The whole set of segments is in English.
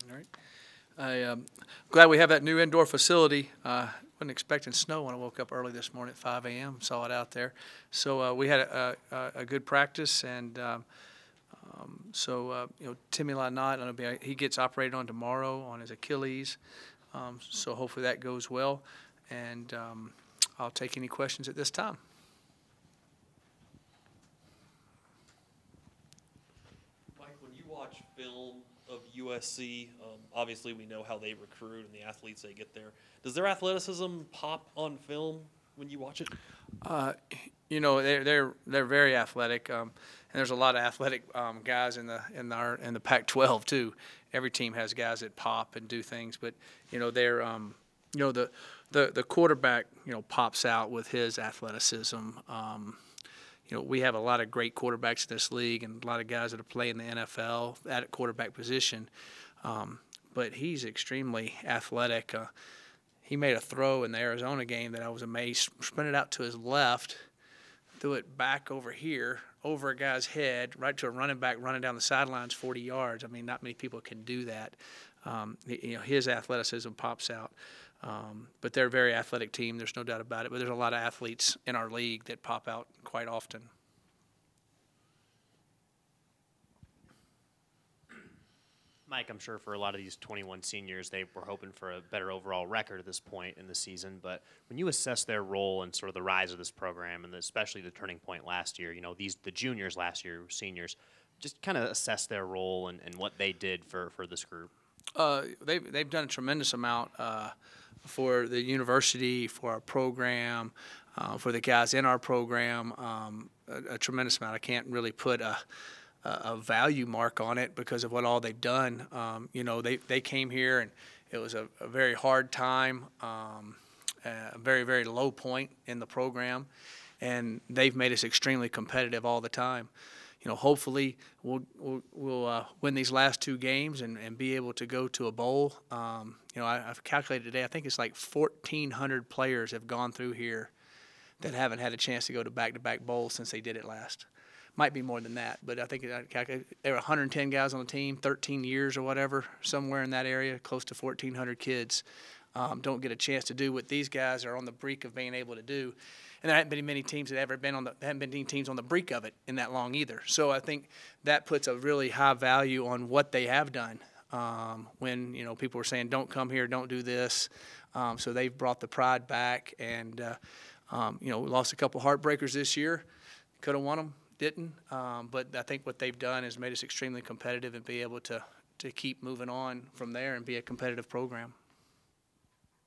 All right. I'm glad we have that new indoor facility. Wasn't expecting snow when I woke up early this morning at 5 a.m. Saw it out there. So we had a good practice, and Timmy Lynott, he gets operated on tomorrow on his Achilles. So hopefully that goes well, and I'll take any questions at this time. Mike, when you watch film of USC, obviously we know how they recruit and the athletes they get there. Does their athleticism pop on film when you watch it? They're very athletic, and there's a lot of athletic guys in the Pac-12 too. Every team has guys that pop and do things, but they're the quarterback pops out with his athleticism. We have a lot of great quarterbacks in this league and a lot of guys that are playing in the NFL at a quarterback position. But he's extremely athletic. He made a throw in the Arizona game that I was amazed. Sprinted out to his left, threw it back over here, over a guy's head, right to a running back running down the sidelines 40 yards. I mean, not many people can do that. His athleticism pops out. But they're a very athletic team. There's no doubt about it. But there's a lot of athletes in our league that pop out quite often. Mike, I'm sure for a lot of these 21 seniors, they were hoping for a better overall record at this point in the season. But when you assess their role and sort of the rise of this program, and especially the turning point last year, the juniors last year, seniors, just kind of assess their role and what they did for this group. They've done a tremendous amount for the university, for our program, for the guys in our program, a tremendous amount. I can't really put a value mark on it because of what all they've done. They came here and it was a very hard time, a very, very low point in the program, and they've made us extremely competitive all the time. Hopefully we'll win these last two games and be able to go to a bowl. I've calculated today, I think it's like 1,400 players have gone through here that haven't had a chance to go to back-to-back bowls since they did it last. Might be more than that, but I think there were 110 guys on the team, 13 years or whatever, somewhere in that area, close to 1,400 kids don't get a chance to do what these guys are on the brink of being able to do. And there haven't been many teams that haven't been any teams on the brink of it in that long either. So I think that puts a really high value on what they have done. When people were saying, "Don't come here, don't do this," so they've brought the pride back, and we lost a couple heartbreakers this year. Could have won them, didn't. But I think what they've done has made us extremely competitive and be able to keep moving on from there and be a competitive program.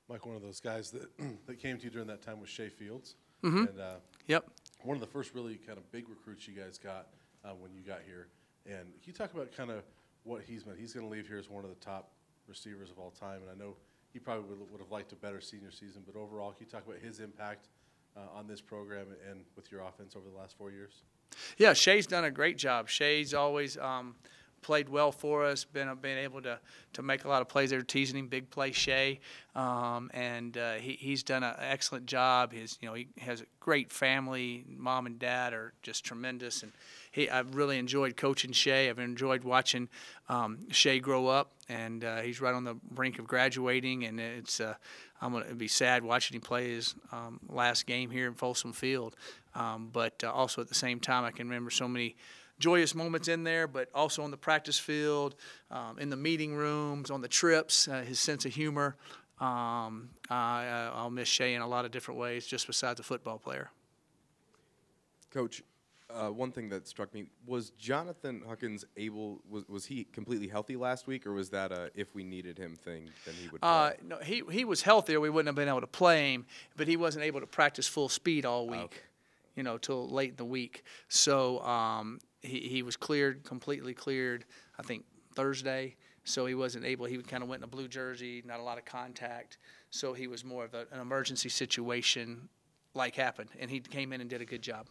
Mike, one of those guys that came to you during that time was Shea Fields. Mm-hmm. And Yep. one of the first really kind of big recruits you guys got when you got here. And can you talk about kind of what he's meant? He's going to leave here as one of the top receivers of all time, and I know he probably would have liked a better senior season, but overall, can you talk about his impact on this program and with your offense over the last 4 years? Yeah, Shea's done a great job. Shea's always played well for us, been able to make a lot of plays. They were teasing him, big play Shea, and he's done an excellent job. He has a great family. Mom and dad are just tremendous, and I've really enjoyed coaching Shea. I've enjoyed watching Shea grow up, and he's right on the brink of graduating, and I'm going to be sad watching him play his last game here in Folsom Field. But also at the same time, I can remember so many joyous moments in there, but also on the practice field, in the meeting rooms, on the trips, his sense of humor. I'll miss Shea in a lot of different ways, just besides a football player. Coach, one thing that struck me, was Jonathan Huckins was he completely healthy last week, or was that a if we needed him thing, then he would play? No, he was healthier. We wouldn't have been able to play him, but he wasn't able to practice full speed all week, till late in the week. So he was cleared, completely cleared, I think, Thursday. So he wasn't able. He kind of went in a blue jersey, not a lot of contact. So he was more of an emergency situation like happened, and he came in and did a good job.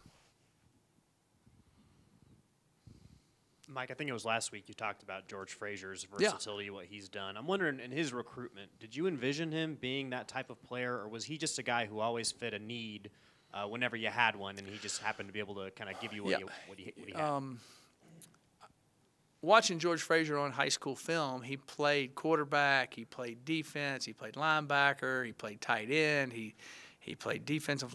Mike, I think it was last week you talked about George Frazier's versatility, what he's done. I'm wondering, in his recruitment, did you envision him being that type of player, or was he just a guy who always fit a need whenever you had one, and he just happened to be able to kind of give you what he had? watching George Frazier on high school film, he played quarterback, he played defense, he played linebacker, he played tight end, he played defensive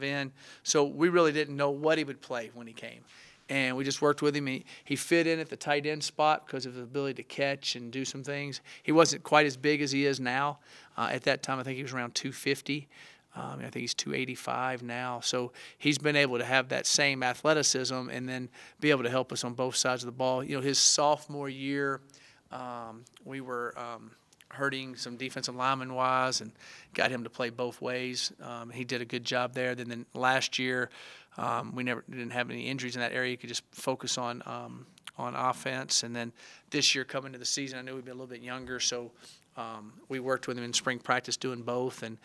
end. So we really didn't know what he would play when he came. And we just worked with him. He fit in at the tight end spot because of his ability to catch and do some things. He wasn't quite as big as he is now. At that time, I think he was around 250. I think he's 285 now. So he's been able to have that same athleticism and then be able to help us on both sides of the ball. You know, his sophomore year, we were hurting some defensive lineman-wise and got him to play both ways. He did a good job there. Then last year, we didn't have any injuries in that area. You could just focus on offense. And then this year coming to the season, I knew we'd be a little bit younger, so we worked with him in spring practice doing both. And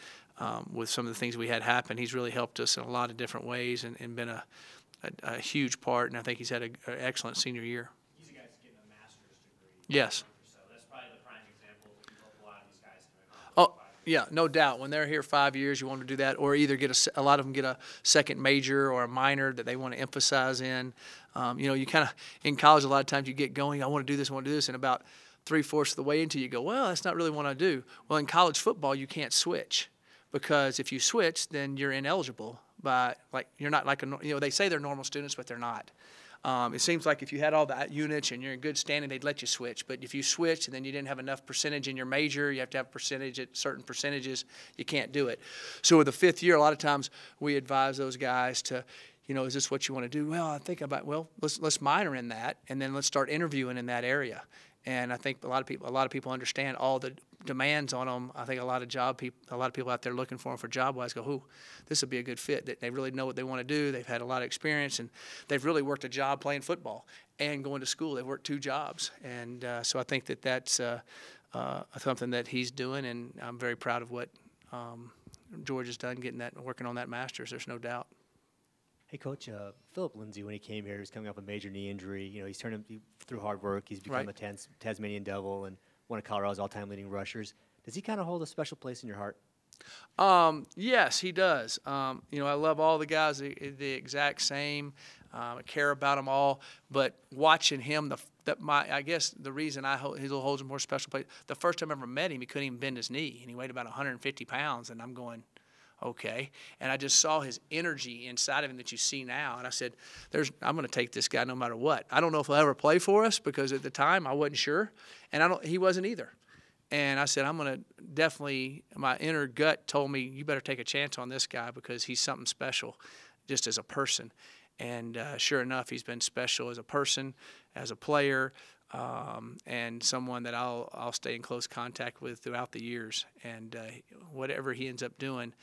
with some of the things we had happen, he's really helped us in a lot of different ways and been a huge part. And I think he's had an excellent senior year. He's a guy that's getting a master's degree. Yes. So that's probably the prime example of a lot of these guys can Oh, yeah, no doubt. When they're here 5 years, you want to do that, or either get a lot of them get a second major or a minor that they want to emphasize in. You know, you kind of in college a lot of times you get going. I want to do this. I want to do this, and about 3/4 of the way into you go, well, that's not really what I do. Well, in college football, you can't switch because if you switch, then you're ineligible. You're not like they say they're normal students, but they're not. It seems like if you had all the units and you're in good standing, they'd let you switch. But if you switch and then you didn't have enough percentage in your major, you have to have percentage at certain percentages, you can't do it. So with the 5th year, a lot of times we advise those guys to, you know, is this what you want to do? Well, I think let's minor in that, and then let's start interviewing in that area. And I think a lot of people understand all the demands on them. I think a lot of people out there looking for them for job-wise go, "Ooh, this would be a good fit." They really know what they want to do. They've had a lot of experience, and they've really worked a job playing football and going to school. They've worked 2 jobs, and so I think that's something that he's doing, and I'm very proud of what George has done, working on that master's. There's no doubt. Hey, Coach, Philip Lindsay, when he came here, he was coming off a major knee injury. You know, he's through hard work. He's become Right. a Tasmanian Devil and one of Colorado's all-time leading rushers. Does he kind of hold a special place in your heart? Yes, he does. You know, I love all the guys the exact same. I care about them all. But watching him, I guess the reason he holds a more special place. The first time I ever met him, he couldn't even bend his knee, and he weighed about 150 pounds. And I'm going, okay. And I just saw his energy inside of him that you see now. And I said, I'm going to take this guy no matter what. I don't know if he'll ever play for us because at the time I wasn't sure. And he wasn't either. And I said, I'm going to definitely, my inner gut told me, you better take a chance on this guy because he's something special just as a person. And sure enough, he's been special as a person, as a player, and someone that I'll stay in close contact with throughout the years. And whatever he ends up doing,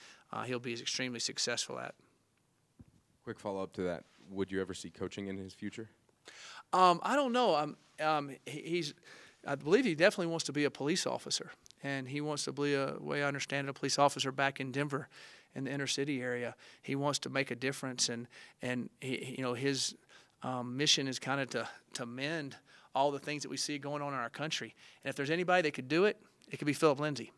he'll be extremely successful at. Quick follow-up to that. Would you ever see coaching in his future? I don't know. I believe he definitely wants to be a police officer, and he wants to be, way I understand it, a police officer back in Denver in the inner city area. He wants to make a difference, and he, you know, his mission is kind of to mend all the things that we see going on in our country. And if there's anybody that could do it, it could be Philip Lindsay.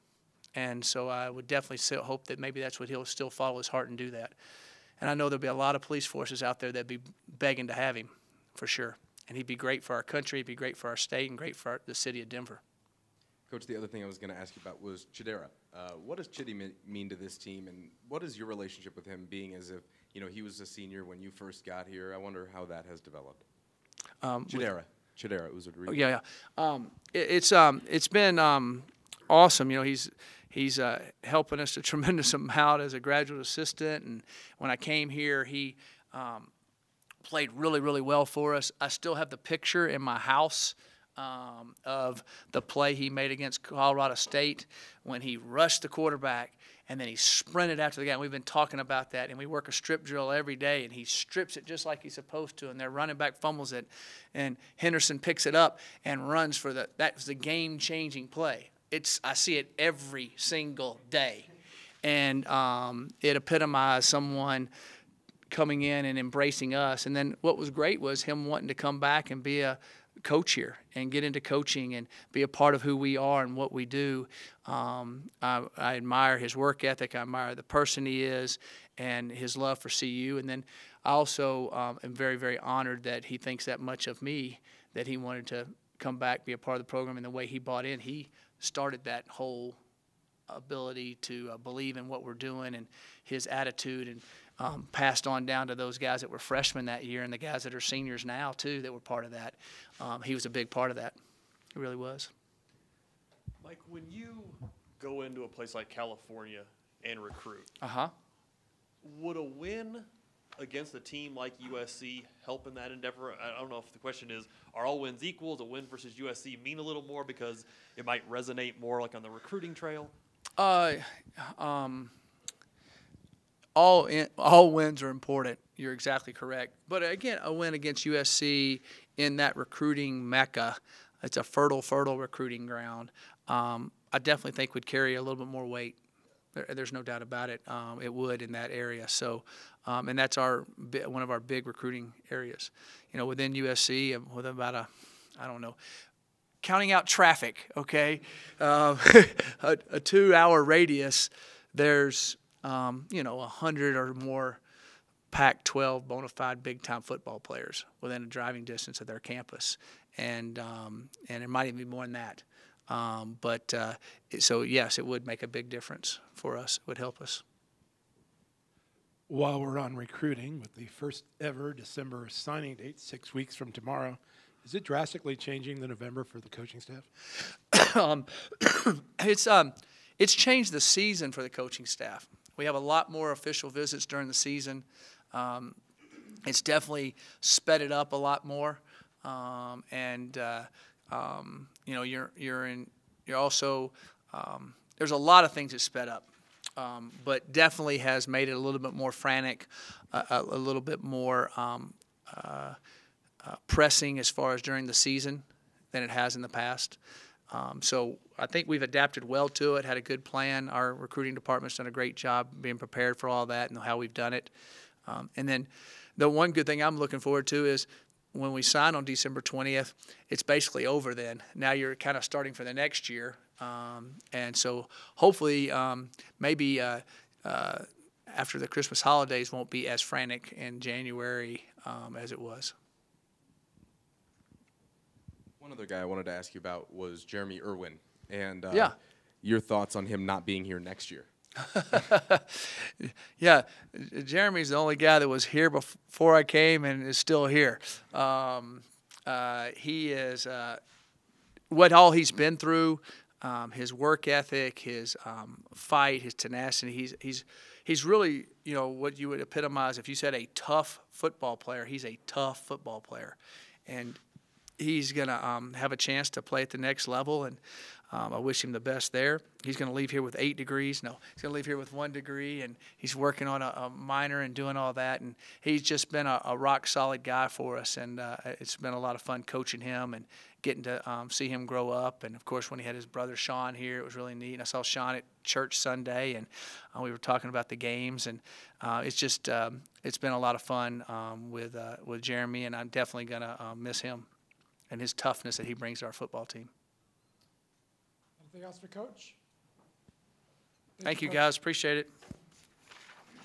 And so I would definitely hope that maybe that's what he'll still follow his heart and do that. And I know there'll be a lot of police forces out there that'd be begging to have him, for sure. And he'd be great for our country, he'd be great for our state, and great for the city of Denver. Coach, the other thing I was going to ask you about was Chidera. What does Chitty mean to this team, and what is your relationship with him, being as if, you know, he was a senior when you first got here? I wonder how that has developed. Chidera, it was a dream. Yeah. It's been awesome. You know, he's helping us a tremendous amount as a graduate assistant, and when I came here, he played really, really well for us. I still have the picture in my house of the play he made against Colorado State when he rushed the quarterback and then he sprinted after the guy. And we've been talking about that, and we work a strip drill every day, and he strips it just like he's supposed to, and their running back fumbles it, and Henderson picks it up and runs for that was the game-changing play. I see it every single day, and it epitomized someone coming in and embracing us. And then what was great was him wanting to come back and be a coach here and get into coaching and be a part of who we are and what we do. I admire his work ethic. I admire the person he is and his love for CU. And then I also am very, very honored that he thinks that much of me, that he wanted to come back, be a part of the program, and the way he bought in, he started that whole ability to believe in what we're doing, and his attitude, and passed on down to those guys that were freshmen that year and the guys that are seniors now too that were part of that. He was a big part of that. He really was. Mike, when you go into a place like California and recruit, would a win against a team like USC help in that endeavor? I don't know if the question is, are all wins equal? Does a win versus USC mean a little more because it might resonate more like on the recruiting trail? All wins are important. You're exactly correct. But again, a win against USC in that recruiting mecca, it's a fertile recruiting ground. I definitely think would carry a little bit more weight. There's no doubt about it. It would in that area. So, and that's one of our big recruiting areas. You know, within USC, with about I don't know, counting out traffic, okay, a 2-hour radius, there's 100 or more Pac-12 bona fide big-time football players within a driving distance of their campus, and it might even be more than that. So yes, it would make a big difference for us. It would help us. While we're on recruiting, with the first ever December signing date, 6 weeks from tomorrow, is it drastically changing the November for the coaching staff? It's changed the season for the coaching staff. We have a lot more official visits during the season. It's definitely sped it up a lot more, you're also there's a lot of things that sped up, but definitely has made it a little bit more frantic, a little bit more pressing as far as during the season than it has in the past. So I think we've adapted well to it, had a good plan. Our recruiting department's done a great job being prepared for all that and how we've done it. And then the one good thing I'm looking forward to is when we sign on December 20th, it's basically over then. Now you're kind of starting for the next year. And so hopefully maybe after the Christmas holidays won't be as frantic in January as it was. One other guy I wanted to ask you about was Jeremy Irwin, and Yeah. your thoughts on him not being here next year. Yeah, Jeremy's the only guy that was here before I came and is still here. He is what all he's been through, his work ethic, his fight, his tenacity. He's really, what you would epitomize if you said a tough football player. He's a tough football player, and he's gonna have a chance to play at the next level, and I wish him the best there. He's going to leave here with 8 degrees. No, he's going to leave here with 1 degree, and he's working on a minor and doing all that. And he's just been a rock-solid guy for us, and it's been a lot of fun coaching him and getting to see him grow up. And, of course, when he had his brother Sean here, it was really neat. And I saw Sean at church Sunday, and we were talking about the games. And it's just it's been a lot of fun with Jeremy, and I'm definitely going to miss him and his toughness that he brings to our football team. Anything else for Coach? Thank you, guys. Appreciate it.